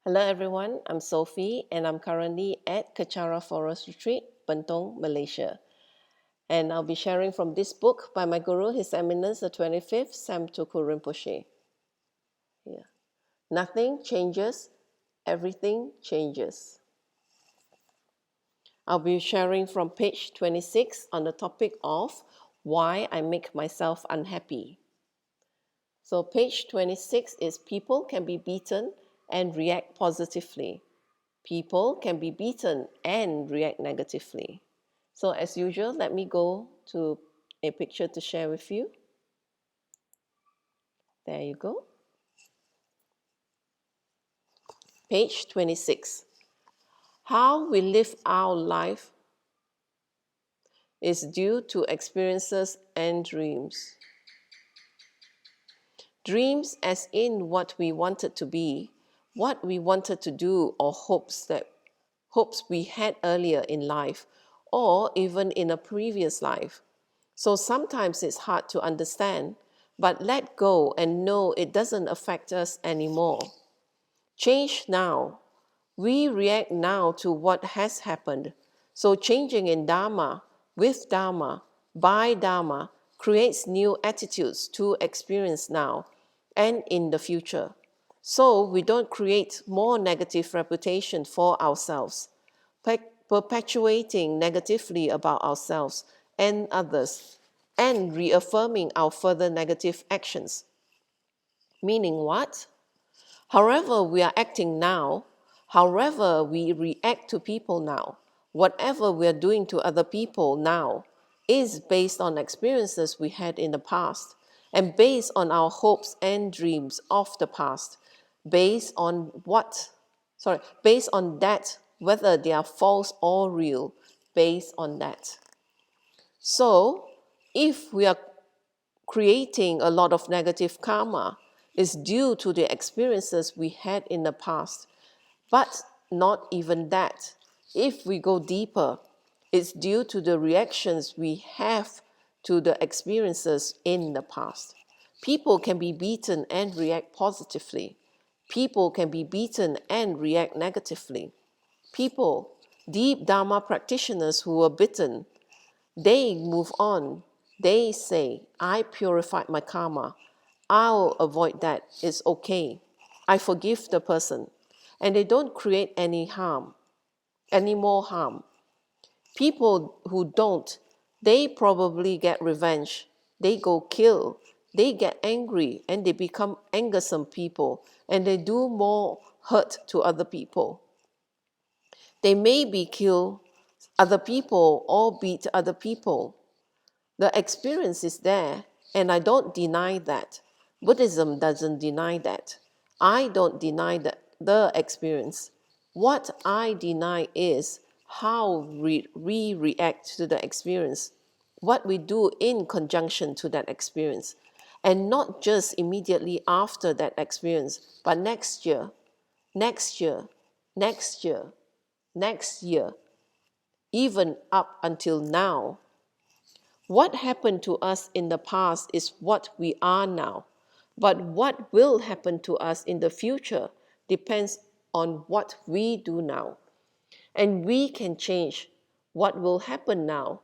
Hello everyone, I'm Sophie and I'm currently at Kechara Forest Retreat, Bentong, Malaysia. And I'll be sharing from this book by my Guru, His Eminence the 25th Sam Tuku Rinpoche. Yeah. Nothing changes, everything changes. I'll be sharing from page 26 on the topic of why I make myself unhappy. So page 26 is people can be beaten and react positively. People can be beaten and react negatively. So as usual, let me go to a picture to share with you. There you go. Page 26. How we live our life is due to experiences and dreams. Dreams as in what we wanted to be, what we wanted to do, or hopes we had earlier in life, or even in a previous life. So sometimes it's hard to understand, but let go and know it doesn't affect us anymore. Change now. We react now to what has happened. So changing in Dharma, with Dharma, by Dharma, creates new attitudes to experience now and in the future. So we don't create more negative reputation for ourselves, perpetuating negatively about ourselves and others, and reaffirming our further negative actions. Meaning what? However we are acting now, however we react to people now, whatever we are doing to other people now, is based on experiences we had in the past and based on our hopes and dreams of the past, based on that, whether they are false or real, based on that. So, if we are creating a lot of negative karma, it's due to the experiences we had in the past. But not even that. If we go deeper, it's due to the reactions we have to the experiences in the past. People can be beaten and react positively. People can be beaten and react negatively. People, deep Dharma practitioners who were bitten, they move on. They say, I purified my karma. I'll avoid that. It's okay. I forgive the person. And they don't create any more harm. People who don't, they probably get revenge. They go kill. They get angry and they become angersome people and they do more hurt to other people. They maybe kill other people or beat other people. The experience is there, and I don't deny that. Buddhism doesn't deny that. I don't deny the experience. What I deny is how we react to the experience, what we do in conjunction to that experience, and not just immediately after that experience, but next year, next year, next year, next year, even up until now. What happened to us in the past is what we are now. But what will happen to us in the future depends on what we do now. And we can change what will happen now.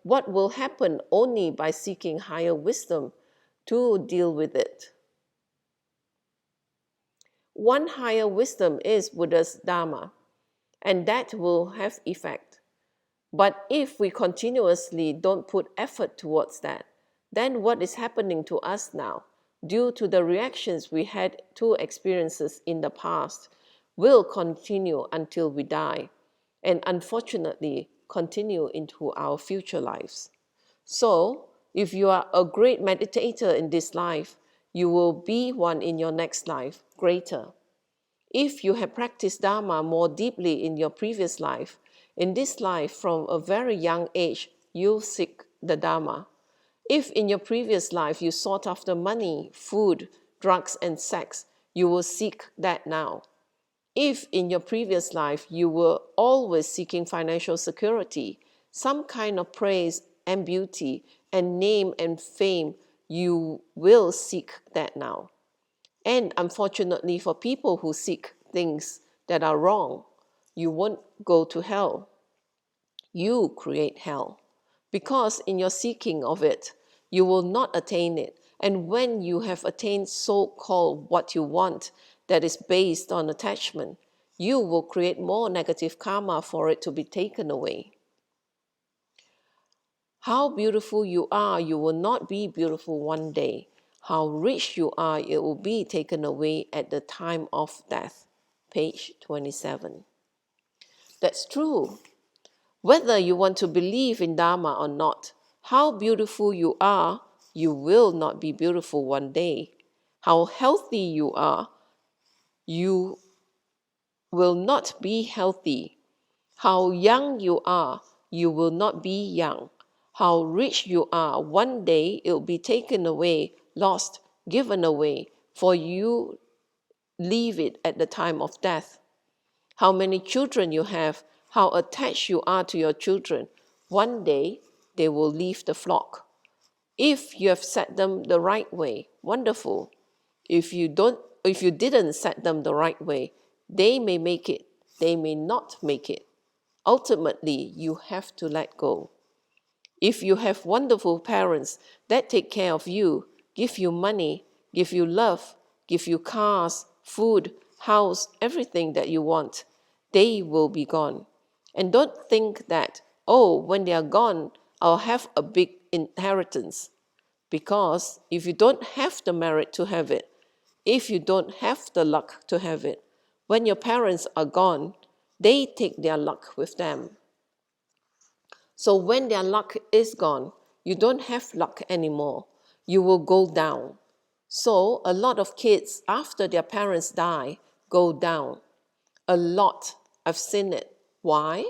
What will happen only by seeking higher wisdom to deal with it. One higher wisdom is Buddha's Dharma, and that will have effect. But if we continuously don't put effort towards that, then what is happening to us now, due to the reactions we had to experiences in the past, will continue until we die, and unfortunately continue into our future lives. So, if you are a great meditator in this life, you will be one in your next life, greater. If you have practiced Dharma more deeply in your previous life, in this life from a very young age, you seek the Dharma. If in your previous life you sought after money, food, drugs, and sex, you will seek that now. If in your previous life you were always seeking financial security, some kind of praise and beauty and name and fame, you will seek that now. And unfortunately for people who seek things that are wrong, you won't go to hell. You create hell. Because in your seeking of it, you will not attain it. And when you have attained so-called what you want that is based on attachment, you will create more negative karma for it to be taken away. How beautiful you are, you will not be beautiful one day. How rich you are, it will be taken away at the time of death. Page 27. That's true. Whether you want to believe in Dharma or not, how beautiful you are, you will not be beautiful one day. How healthy you are, you will not be healthy. How young you are, you will not be young. How rich you are, one day it will be taken away, lost, given away, for you leave it at the time of death. How many children you have, how attached you are to your children, one day they will leave the flock. If you have set them the right way, wonderful. If you didn't set them the right way, they may make it, they may not make it. Ultimately, you have to let go. If you have wonderful parents that take care of you, give you money, give you love, give you cars, food, house, everything that you want, they will be gone. And don't think that, oh, when they are gone, I'll have a big inheritance. Because if you don't have the merit to have it, if you don't have the luck to have it, when your parents are gone, they take their luck with them. So when their luck is gone, you don't have luck anymore. You will go down. So a lot of kids, after their parents die, go down. A lot. I've seen it. Why?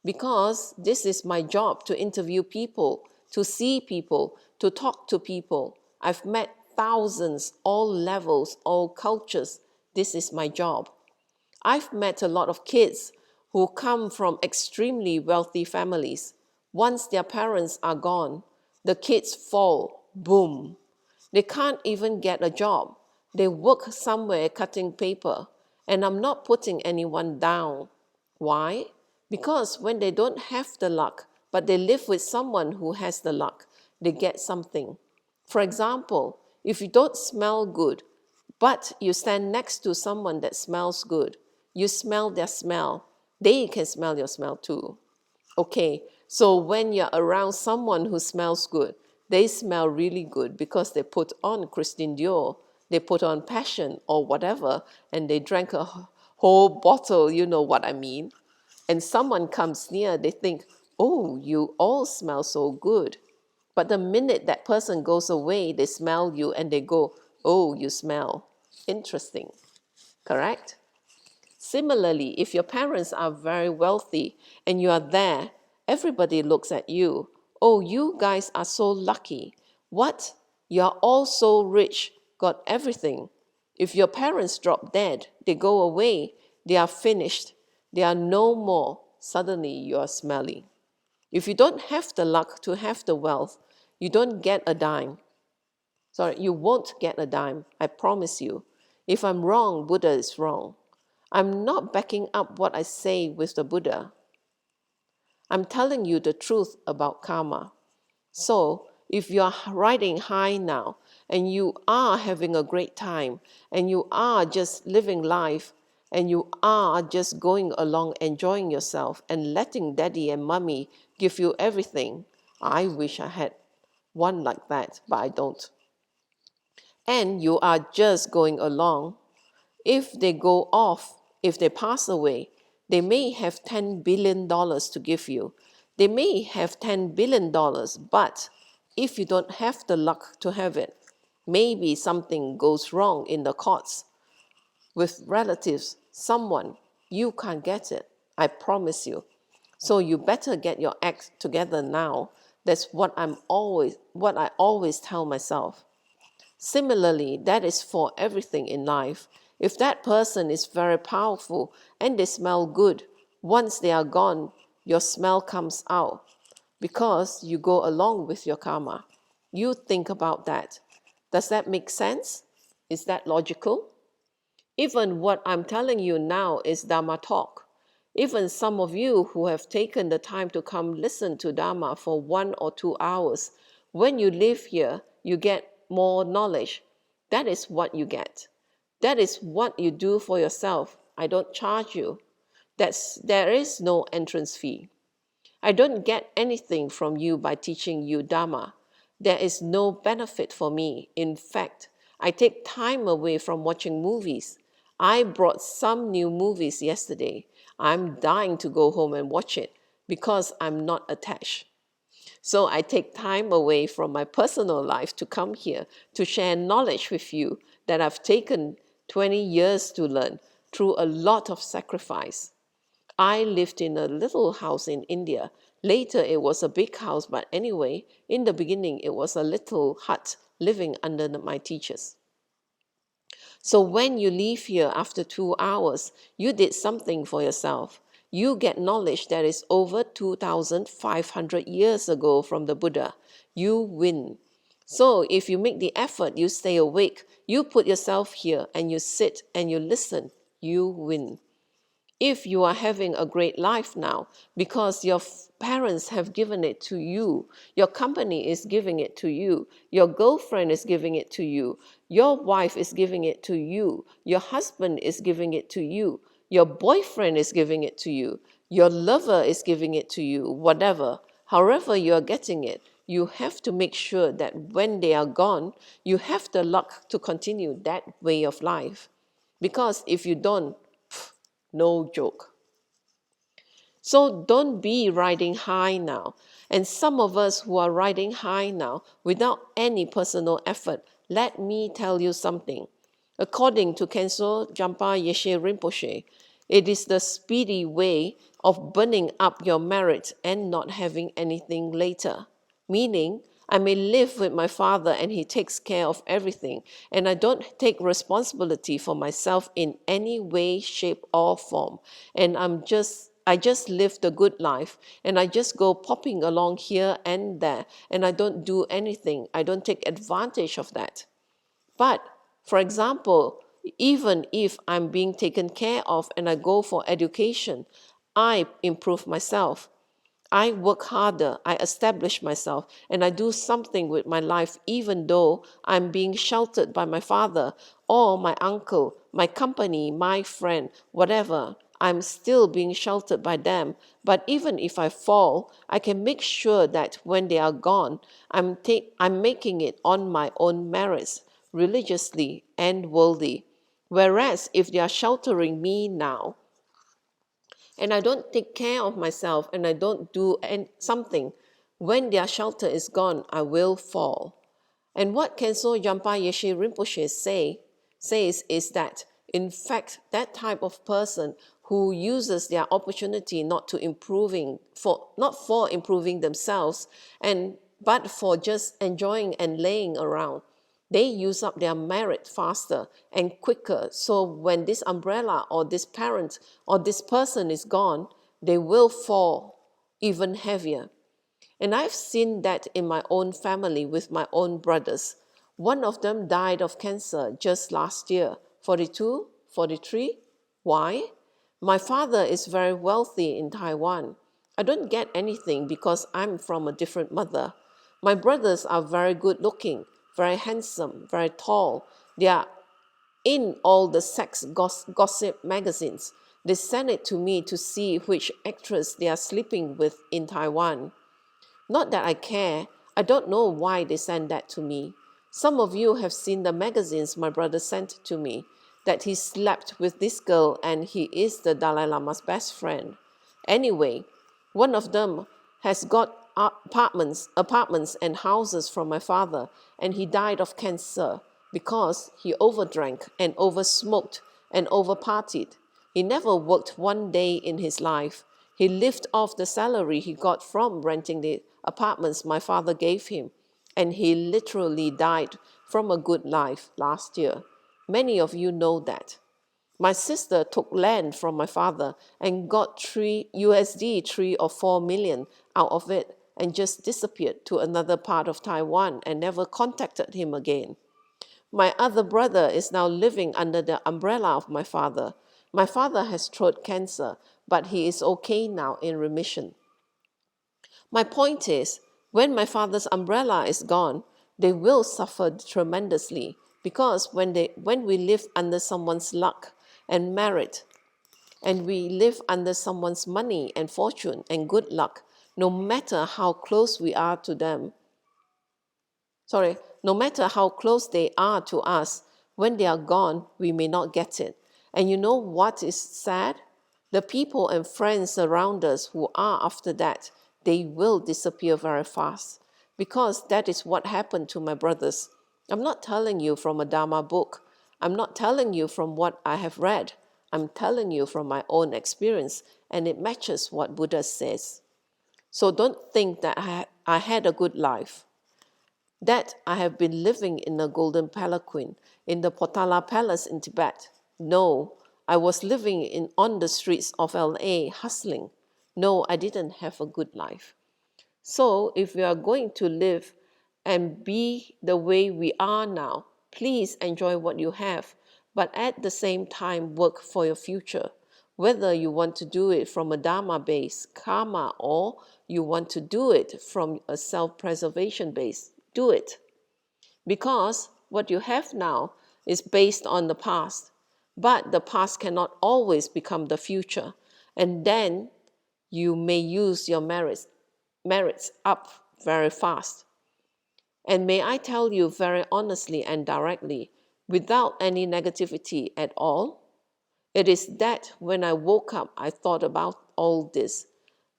Because this is my job, to interview people, to see people, to talk to people. I've met thousands, all levels, all cultures. This is my job. I've met a lot of kids who come from extremely wealthy families. Once their parents are gone, the kids fall, boom. They can't even get a job. They work somewhere cutting paper. And I'm not putting anyone down. Why? Because when they don't have the luck, but they live with someone who has the luck, they get something. For example, if you don't smell good, but you stand next to someone that smells good, you smell their smell, they can smell your smell too. Okay, so when you're around someone who smells good, they smell really good because they put on Christian Dior, they put on Passion or whatever, and they drank a whole bottle, you know what I mean. And someone comes near, they think, oh, you all smell so good. But the minute that person goes away, they smell you and they go, oh, you smell interesting, correct? Similarly, if your parents are very wealthy and you are there, everybody looks at you. Oh, you guys are so lucky. What? You are all so rich, got everything. If your parents drop dead, they go away, they are finished, they are no more. Suddenly you are smelly. If you don't have the luck to have the wealth, you don't get a dime. Sorry, you won't get a dime, I promise you. If I'm wrong, Buddha is wrong. I'm not backing up what I say with the Buddha. I'm telling you the truth about karma. So, if you are riding high now and you are having a great time and you are just living life and you are just going along enjoying yourself and letting daddy and mommy give you everything, I wish I had one like that, but I don't. And you are just going along. If they go off, if they pass away, they may have $10 billion to give you. They may have $10 billion, but if you don't have the luck to have it, maybe something goes wrong in the courts with relatives, someone, you can't get it. I promise you. So you better get your act together now. That's what I always tell myself. Similarly, that is for everything in life. If that person is very powerful and they smell good, once they are gone, your smell comes out because you go along with your karma. You think about that. Does that make sense? Is that logical? Even what I'm telling you now is Dharma talk. Even some of you who have taken the time to come listen to Dharma for 1 or 2 hours, when you live here, you get more knowledge. That is what you get. That is what you do for yourself. I don't charge you. There is no entrance fee. I don't get anything from you by teaching you Dharma. There is no benefit for me. In fact, I take time away from watching movies. I brought some new movies yesterday. I'm dying to go home and watch it because I'm not attached. So I take time away from my personal life to come here to share knowledge with you that I've taken 20 years to learn through a lot of sacrifice. I lived in a little house in India. Later, it was a big house, but anyway, in the beginning, it was a little hut living under my teachers. So when you leave here after 2 hours, you did something for yourself. You get knowledge that is over 2,500 years ago from the Buddha. You win. So if you make the effort, you stay awake, you put yourself here and you sit and you listen, you win. If you are having a great life now because your parents have given it to you, your company is giving it to you, your girlfriend is giving it to you, your wife is giving it to you, your husband is giving it to you, your boyfriend is giving it to you, your lover is giving it to you, whatever, however you are getting it, you have to make sure that when they are gone, you have the luck to continue that way of life. Because if you don't, no joke. So don't be riding high now. And some of us who are riding high now without any personal effort, let me tell you something. According to Khenso Jampa Yeshe Rinpoche, it is the speedy way of burning up your merit and not having anything later. Meaning, I may live with my father and he takes care of everything, and I don't take responsibility for myself in any way, shape, or form. And I just live the good life, and I just go popping along here and there, and I don't do anything. I don't take advantage of that. But, for example, even if I'm being taken care of and I go for education, I improve myself. I work harder, I establish myself, and I do something with my life even though I'm being sheltered by my father or my uncle, my company, my friend, whatever. I'm still being sheltered by them. But even if I fall, I can make sure that when they are gone, I'm making it on my own merits, religiously and worldly. Whereas if they are sheltering me now, and I don't take care of myself and I don't do something, when their shelter is gone, I will fall. And what Khenso Jampa Yeshe Rinpoche says is that, in fact, that type of person who uses their opportunity not for improving themselves, but for just enjoying and laying around, they use up their merit faster and quicker. So when this umbrella or this parent or this person is gone, they will fall even heavier. And I've seen that in my own family with my own brothers. One of them died of cancer just last year, 42, 43. Why? My father is very wealthy in Taiwan. I don't get anything because I'm from a different mother. My brothers are very good looking, very handsome, very tall. They are in all the sex gossip magazines. They send it to me to see which actress they are sleeping with in Taiwan. Not that I care. I don't know why they send that to me. Some of you have seen the magazines my brother sent to me, that he slept with this girl and he is the Dalai Lama's best friend. Anyway, one of them has got apartments and houses from my father, and he died of cancer because he overdrank and oversmoked and overpartied. He never worked one day in his life. He lived off the salary he got from renting the apartments my father gave him, and he literally died from a good life last year. Many of you know that. My sister took land from my father and got $3 or 4 million out of it and just disappeared to another part of Taiwan and never contacted him again. My other brother is now living under the umbrella of my father. My father has throat cancer, but he is okay now in remission. My point is, when my father's umbrella is gone, they will suffer tremendously because when we live under someone's luck and merit, and we live under someone's money and fortune and good luck, no matter how close we are to them, no matter how close they are to us, when they are gone, we may not get it. And you know what is sad? The people and friends around us who are after that, they will disappear very fast. Because that is what happened to my brothers. I'm not telling you from a Dharma book. I'm not telling you from what I have read. I'm telling you from my own experience, and it matches what Buddha says. So don't think that I had a good life, that I have been living in a golden palanquin in the Potala Palace in Tibet. No, I was living on the streets of LA hustling. No, I didn't have a good life. So if we are going to live and be the way we are now, please enjoy what you have, but at the same time work for your future. Whether you want to do it from a Dharma-based karma or you want to do it from a self-preservation base, do it. Because what you have now is based on the past, but the past cannot always become the future. And then you may use your merits up very fast. And may I tell you very honestly and directly, without any negativity at all, it is that when I woke up, I thought about all this.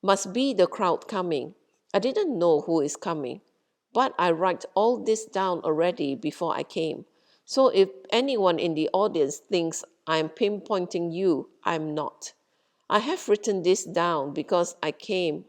Must be the crowd coming. I didn't know who is coming, but I write all this down already before I came. So if anyone in the audience thinks I'm pinpointing you, I'm not. I have written this down before I came,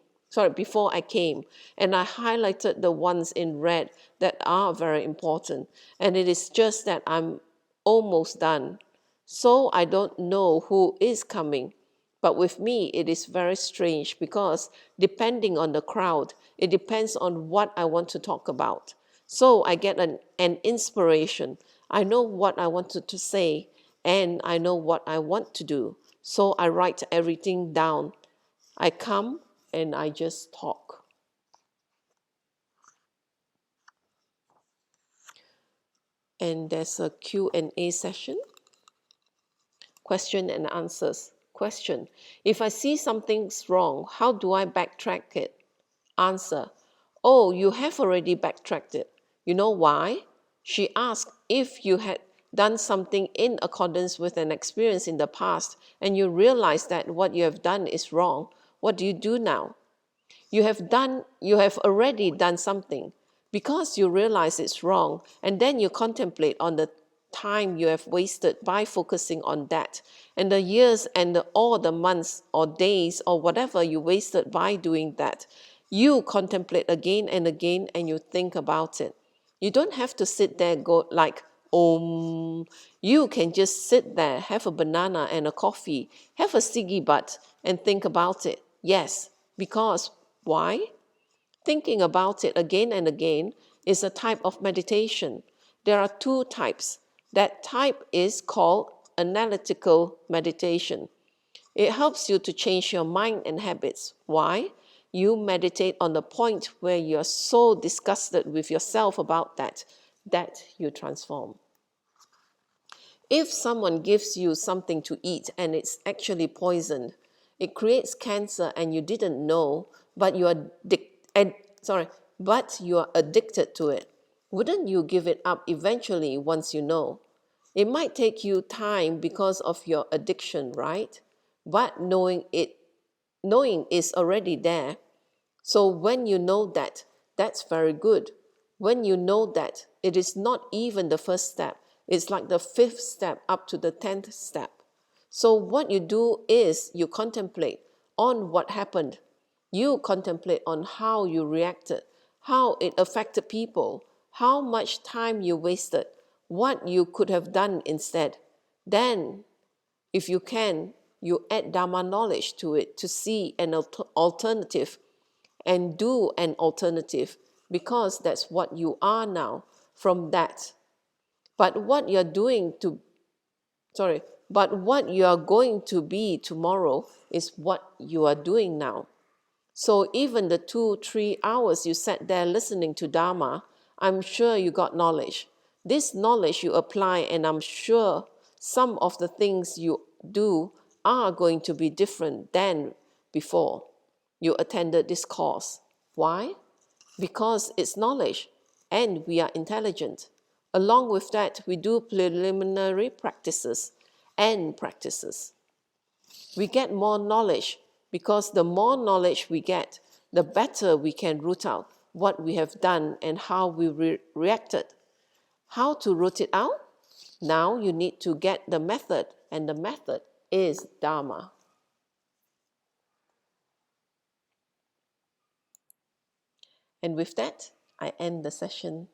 and I highlighted the ones in red that are very important. And it is just that I'm almost done. So I don't know who is coming. But with me, it is very strange because depending on the crowd, it depends on what I want to talk about. So I get an inspiration. I know what I wanted to say, and I know what I want to do. So I write everything down. I come and I just talk. And there's a Q&A session. Question and answers. Question: if I see something's wrong, how do I backtrack it? Answer: oh, you have already backtracked it. You know why? She asked if you had done something in accordance with an experience in the past and you realize that what you have done is wrong. What do you do now? You have already done something because you realize it's wrong, and then you contemplate on the time you have wasted by focusing on that, and the years and all the months or days or whatever you wasted by doing that. You contemplate again and again, and you think about it. You don't have to sit there go like, you can just sit there, have a banana and a coffee, have a ciggy butt, and think about it. Yes, because why? Thinking about it again and again is a type of meditation. There are two types. That type is called analytical meditation. It helps you to change your mind and habits. Why? You meditate on the point where you're so disgusted with yourself about that you transform. If someone gives you something to eat and it's actually poisoned, it creates cancer and you didn't know, but you are addicted to it. Wouldn't you give it up eventually once you know? It might take you time because of your addiction, right? But knowing is already there. So when you know that, that's very good. When you know that, it is not even the first step. It's like the fifth step up to the 10th step. So what you do is you contemplate on what happened. You contemplate on how you reacted, how it affected people, how much time you wasted, what you could have done instead. Then, if you can, you add Dharma knowledge to it to see an alternative and do an alternative, because that's what you are now from that. But what you're doing to, but what you are going to be tomorrow is what you are doing now. So even the 2-3 hours you sat there listening to Dharma, I'm sure you got knowledge. This knowledge you apply, and I'm sure some of the things you do are going to be different than before you attended this course. Why? Because it's knowledge and we are intelligent. Along with that, we do preliminary practices and practices. We get more knowledge because the more knowledge we get, the better we can root out what we have done and how we reacted. How to root it out? Now you need to get the method, and the method is Dharma. And with that, I end the session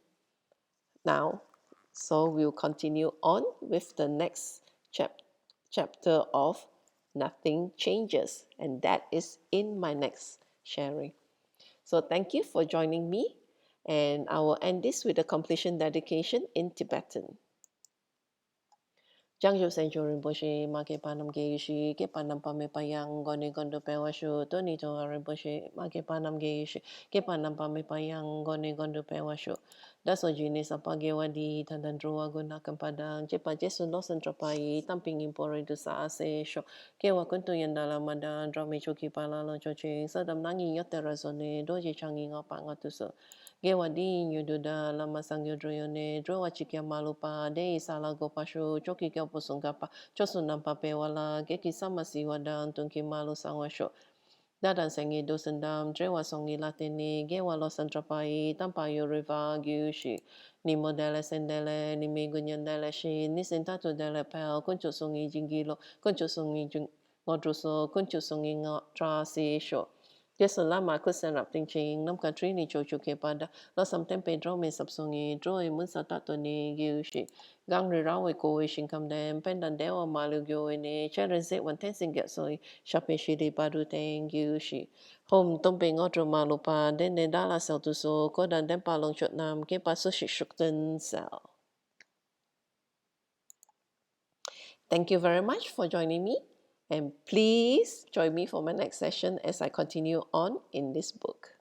now. So we'll continue on with the next chapter of Nothing Changes, and that is in my next sharing. So thank you for joining me, and I will end this with a completion dedication in Tibetan. Jangyo Sencho Rinpoche, Make Panam Geishi, Ke Panam Pame Payang, Goni Gondo Pewashu, Toni Toa Rinpoche, Make Panam Geishi, Ke Panam Pame Payang, Goni Gondo Pewashu. Daso jenis apa gewadi tandandroa guna kepadang cepat jesu nosen trapai tamping impore du sa ase sho kewa kuntu yang dalam madan drame choki pala lo choche sadam nangi yote razone doje changi ngapa ngatuso gewadi yududa lama sang yudroyone drowa chikia malupa de sala gopasho choki kya posungapa chosu nampa pewala geki sama siwadan tungki malu sangwasho Dadan sengi dosendam, drewa songi latini, gewa losantrapai, tampayo riva, gyushi, ni modele sendele, ni migunyandele shi, ni sentatu dele pel, kuncho songi jingilo, kuncho songi ngodruso, kuncho songi ngotra si sho. Yeso lama kusen rap ting ching, nam katri ni chochu ke pada, losam tempe drome sapsongi, droe munsa tato ni gyushi. Gang ri rawe ko shin kam dem, pendan dewa malu gyo ne, cheren se wan tensing get soi, shape shiri padu teng gyushi. Home tompe ngodro malupa, den ne dala sel tu so, kodan den palong chot nam, ke paso shi shukten sel. Thank you very much for joining me, and please join me for my next session as I continue on in this book.